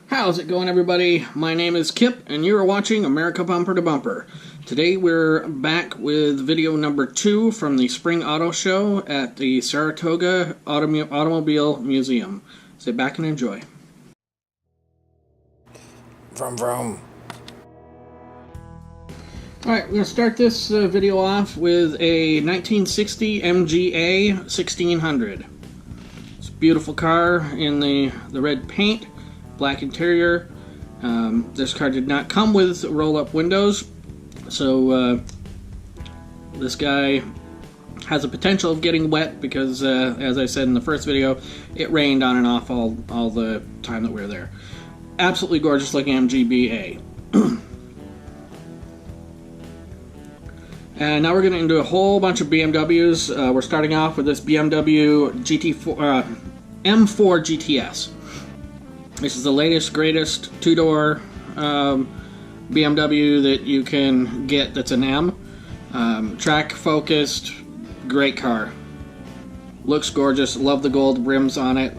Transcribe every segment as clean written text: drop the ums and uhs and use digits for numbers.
How's it going, everybody? My name is Kip, and you are watching America Bumper to Bumper. Today we're back with video number 2 from the Spring Auto Show at the Saratoga Automobile Museum. Sit back and enjoy. Vroom vroom. Alright, we're going to start this video off with a 1960 MGA 1600. It's a beautiful car in the red paint. Black interior. This car did not come with roll-up windows, so this guy has a potential of getting wet because, as I said in the first video, it rained on and off all the time that we were there. Absolutely gorgeous looking MGBA. And now we're getting into a whole bunch of BMWs. We're starting off with this BMW M4 GTS. This is the latest, greatest two-door BMW that you can get that's an M. Track-focused, great car. Looks gorgeous, love the gold rims on it.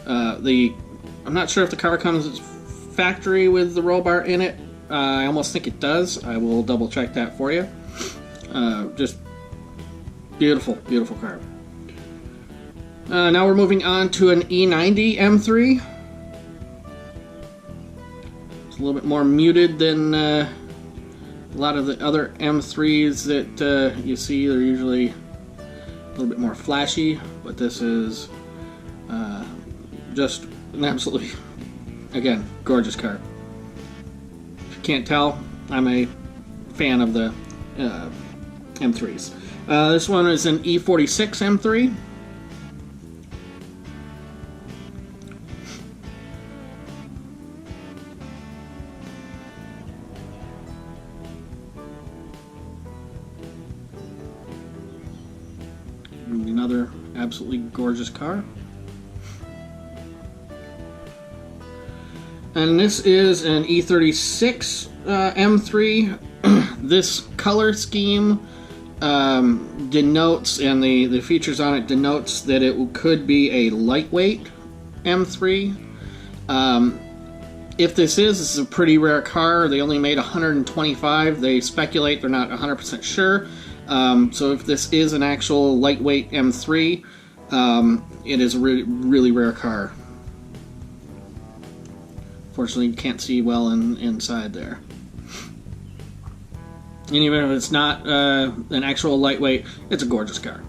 I'm not sure if the car comes factory with the roll bar in it. I almost think it does. I will double-check that for you. Just beautiful, beautiful car. Now we're moving on to an E90 M3. It's a little bit more muted than a lot of the other M3s that you see. They're usually a little bit more flashy, but this is just an absolutely, again, gorgeous car. If you can't tell, I'm a fan of the M3s. This one is an E46 M3. Another absolutely gorgeous car. And this is an E36 M3. This color scheme denotes, and the features on it denotes that it could be a lightweight M3. If this is a pretty rare car. They only made 125. They speculate, they're not 100% sure. So if this is an actual lightweight M3, it is a really, really rare car. Fortunately, you can't see well inside there. And even if it's not an actual lightweight, it's a gorgeous car.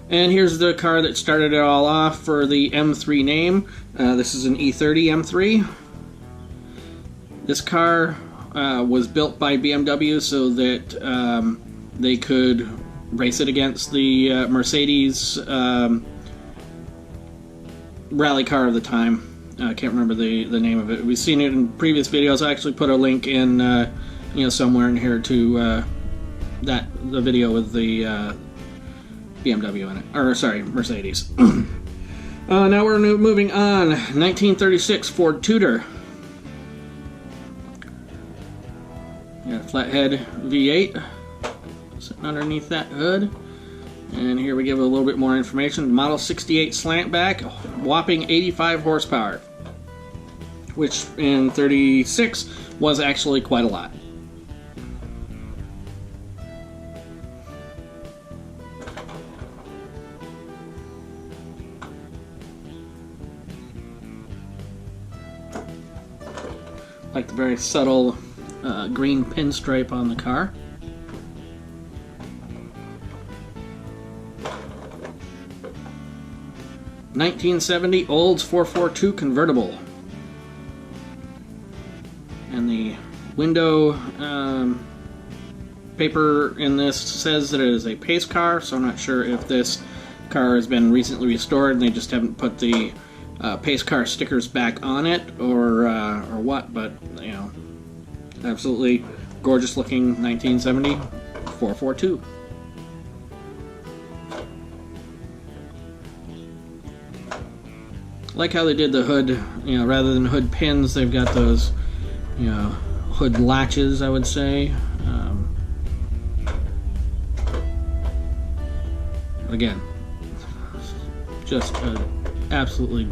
And here's the car that started it all off for the M3 name. This is an E30 M3. This car was built by BMW so that they could race it against the Mercedes rally car of the time. I can't remember the name of it. We've seen it in previous videos. I actually put a link in somewhere in here to the video with the BMW in it. Or sorry, Mercedes. Now we're moving on. 1936 Ford Tudor. Got a flathead V8 sitting underneath that hood. And here we give a little bit more information. Model 68 slantback, whopping 85 horsepower, which in 36 was actually quite a lot. Like the very subtle green pinstripe on the car. (1970) Olds 442 convertible, and the window paper in this says that it is a pace car, so I'm not sure if this car has been recently restored and they just haven't put the pace car stickers back on it, or what, but you know, absolutely gorgeous looking 1970 442. Like how they did the hood, you know, rather than hood pins, they've got those, you know, hood latches, I would say. Again, just an absolutely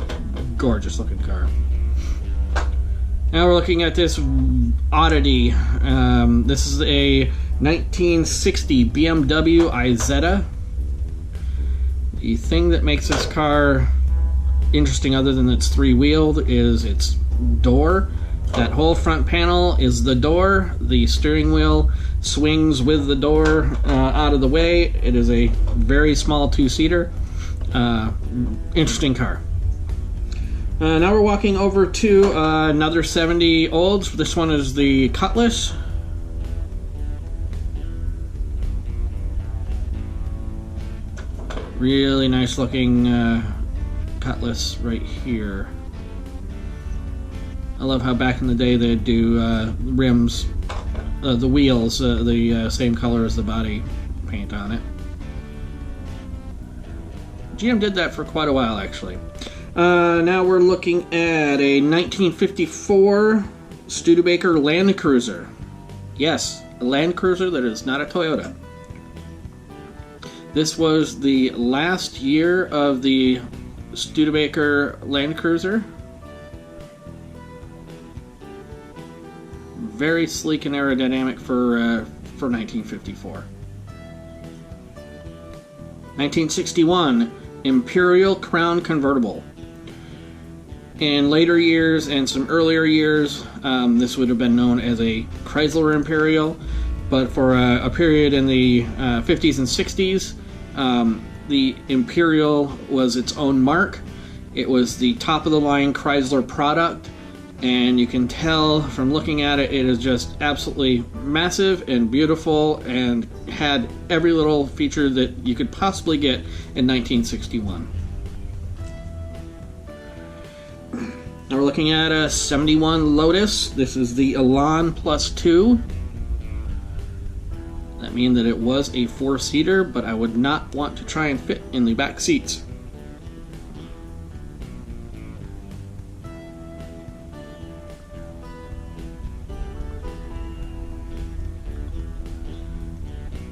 gorgeous looking car. Now we're looking at this oddity. This is a 1960 BMW Isetta. The thing that makes this car interesting, other than it's three-wheeled, is its door. That whole front panel is the door. The steering wheel swings with the door out of the way. It is a very small two-seater. Interesting car. Now we're walking over to another 70 Olds. This one is the Cutlass. Really nice looking Cutlass right here. I love how back in the day they'd do rims, the wheels, the same color as the body paint on it. GM did that for quite a while, actually. Now we're looking at a 1954 Studebaker Land Cruiser. Yes, a Land Cruiser that is not a Toyota. This was the last year of the Studebaker Land Cruiser. Very sleek and aerodynamic for 1954. 1961 Imperial Crown Convertible. In later years and some earlier years, this would have been known as a Chrysler Imperial, but for a period in the 50s and 60s, the Imperial was its own mark. It was the top-of-the-line Chrysler product, and you can tell from looking at it, it is just absolutely massive and beautiful and had every little feature that you could possibly get in 1961. Now we're looking at a 71 Lotus. This is the Elan Plus 2. That means that it was a four-seater, but I would not want to try and fit in the back seats.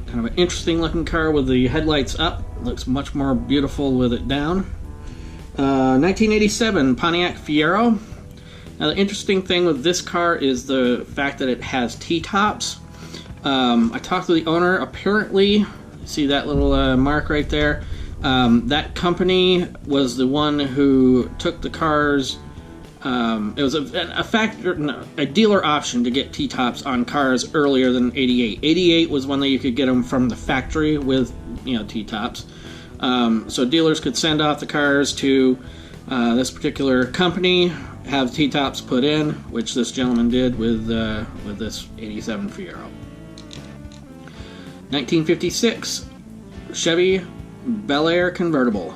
Kind of an interesting looking car with the headlights up. Looks much more beautiful with it down. 1987 Pontiac Fiero. Now the interesting thing with this car is the fact that it has T-tops. I talked to the owner. Apparently, see that little mark right there? That company was the one who took the cars. It was a dealer option to get T-tops on cars earlier than 88. 88 was when you could get them from the factory with, T-tops. So dealers could send off the cars to this particular company, have T-tops put in, which this gentleman did with this 87 Fiero. 1956 Chevy Bel Air convertible.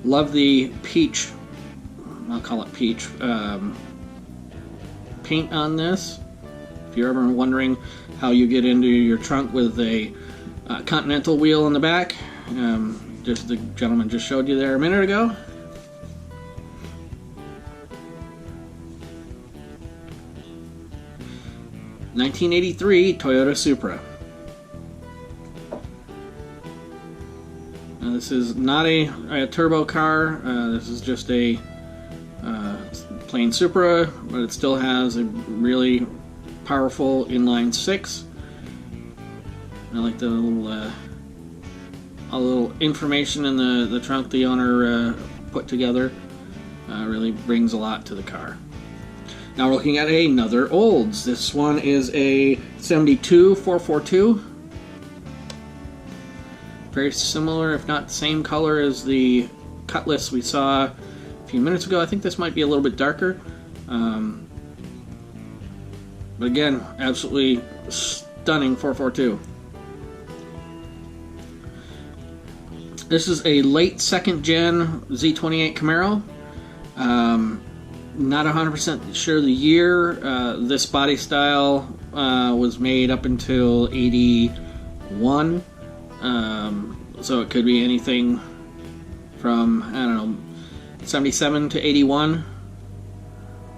Love the peach, I'll call it peach, paint on this. If you're ever wondering how you get into your trunk with a Continental wheel in the back, just the gentleman just showed you there a minute ago. '83 Toyota Supra. Now, this is not a turbo car. This is just a plain Supra, but it still has a really powerful inline six. I like the little information in the trunk the owner put together. Really brings a lot to the car. Now we're looking at another Olds. This one is a 72 442. Very similar, if not the same color as the Cutlass we saw a few minutes ago. I think this might be a little bit darker. But again, absolutely stunning 442. This is a late second gen Z28 Camaro. Not 100% sure the year. This body style was made up until 81. So it could be anything from, 77 to 81.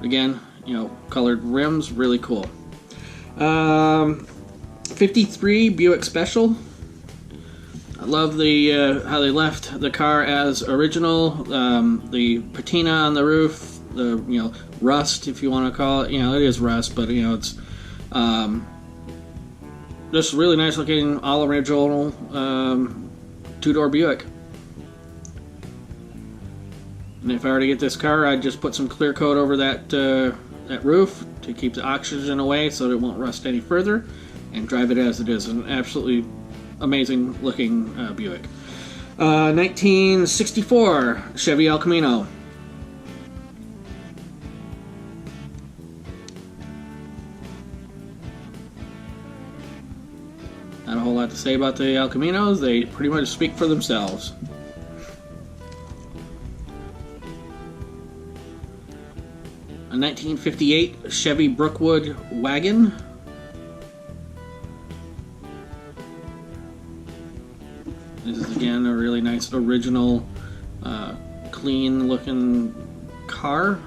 Again, colored rims, really cool. 53 Buick Special. I love how they left the car as original. The patina on the roof, the rust, if you want to call it. It is rust, but it's just really nice looking, all original two-door Buick. And if I were to get this car, I'd just put some clear coat over that roof to keep the oxygen away so that it won't rust any further, and drive it as it is. An absolutely amazing looking Buick. 1964 Chevy El Camino. Not a whole lot to say about the El Caminos. They pretty much speak for themselves. A 1958 Chevy Brookwood wagon. This is again a really nice original, clean looking car.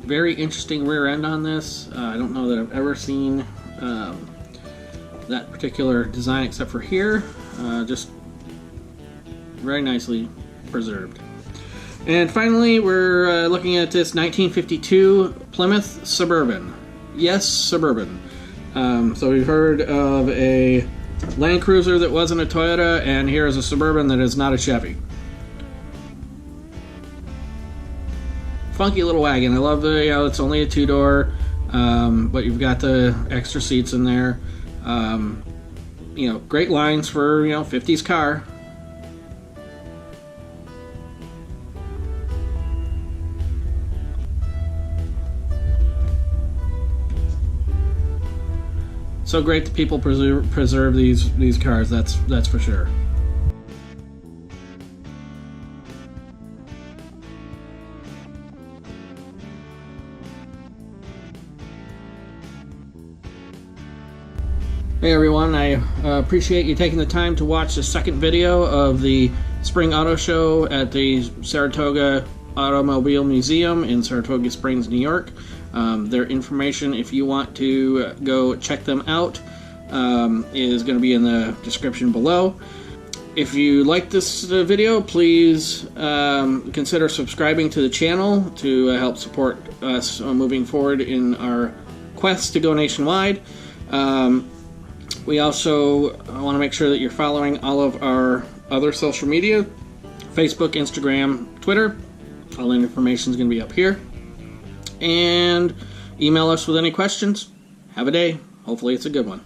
Very interesting rear end on this. I don't know that I've ever seen that particular design except for here. Just very nicely preserved. And finally, we're looking at this 1952 Plymouth Suburban. Yes, Suburban. So we've heard of a Land Cruiser that wasn't a Toyota, and here is a Suburban that is not a Chevy. Funky little wagon. I love the, it's only a two-door, but you've got the extra seats in there. Great lines for, 50s car. So great that people preserve these cars. That's for sure. Hey everyone, I appreciate you taking the time to watch the second video of the Spring Auto Show at the Saratoga Automobile Museum in Saratoga Springs, New York. Their information, if you want to go check them out, is going to be in the description below. If you like this video, please consider subscribing to the channel to help support us moving forward in our quest to go nationwide. We also want to make sure that you're following all of our other social media, Facebook, Instagram, Twitter. All the information is going to be up here. And email us with any questions. Have a day. Hopefully it's a good one.